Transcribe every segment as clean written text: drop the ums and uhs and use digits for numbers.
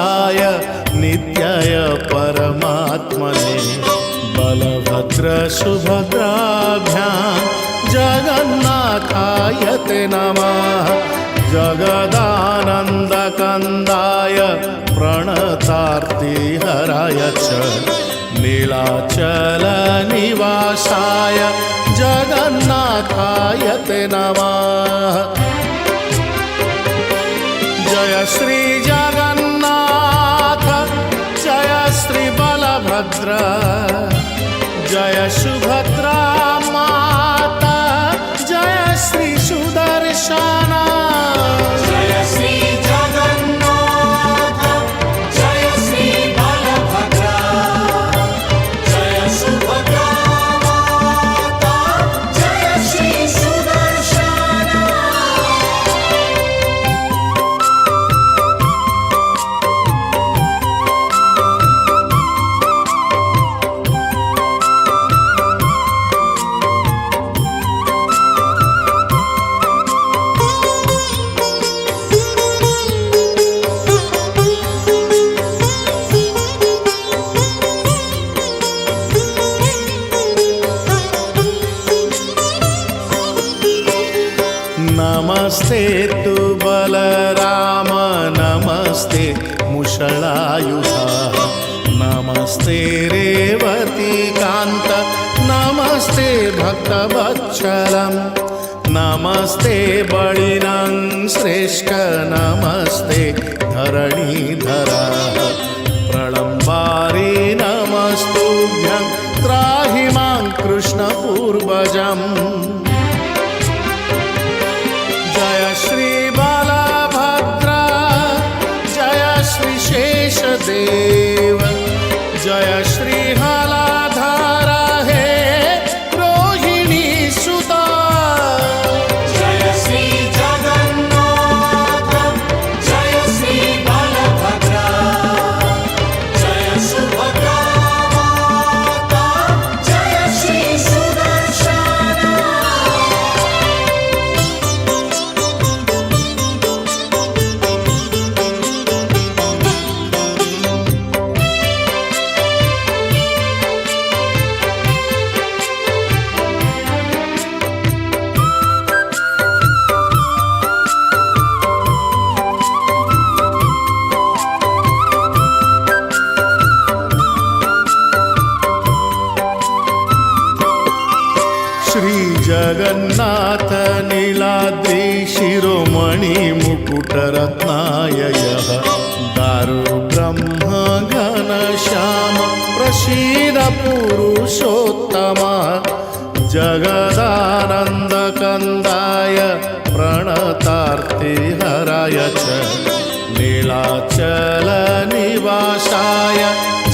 श्रीनिवासाय नित्याय परमात्मने बलभद्र सुभद्राभ्यां जगन्नाथाय ते नमः जगदानन्दकन्दाय प्रणतार्तिहराय च नीलाचलनिवासाय जगन्नाथाय ते नमः जय श्री जगन्नाथ जय श्री बलभद्र जय सुभद्रा माता जय श्री सुदर्शना जय श्री जगन्नाथ जय श्री बलभद्र जय सुभद्रा माता जय श्री सुदर्शना नमस्ते तु बलराम नमस्ते मुषलायुधा नमस्ते रेवतीकान्त नमस्ते भक्तवत्सलं नमस्ते बलिनं श्रेष्ठ नमस्ते धरणीधरा प्रलम्बारी नमस्तुभ्यं त्राहि मां कृष्णपूर्वजम् जय श्री बलभद्र जय श्री शेषदेव जय श्री हलाधर हे रोहिणी सुता जय श्री जगन्नाथ जय श्री बलभद्र जय सुभद्रा माता जय श्री सुदर्शना श्री जगन्नाथ नीलाद्रि शिरोमणि मुकुटरत्नाययः दारु ब्रह्म घनश्याम प्रसीद पुरुषोत्तमा जगदानन्दकन्दाय प्रणतार्तिहराय च नीलाचलनिवासाय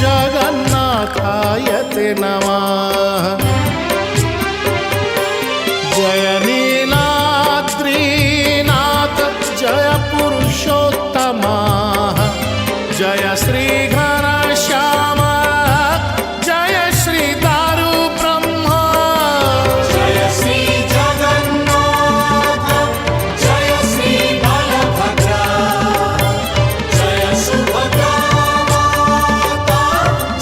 जगन्नाथाय ते नमः जय नीलाद्रीनाथ जय पुरुषोत्तमा जय श्री घनश्याम जय श्री दारु ब्रह्मा जय श्री जगन्नाथ जय श्री बलभद्र जय सुभद्रा माता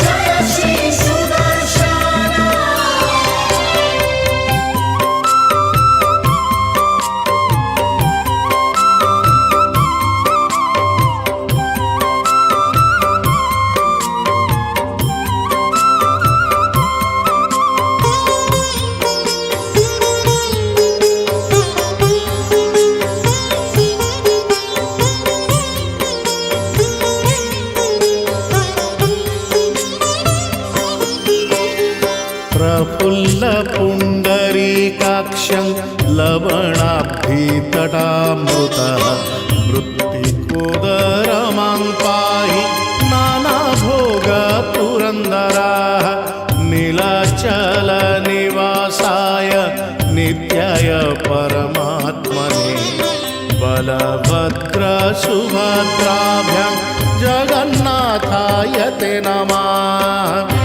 जय श्री सुदर्शना प्रफुल्ल पुण्डरीकाक्षं लवणाब्धितटामृतः वृत्तिकोदरमां पाहि नानाभोगपुरन्दराः नीलाचलनिवासाय नित्याय परमात्मने बलभद्र सुभद्राभ्यां जगन्नाथाय ते नमः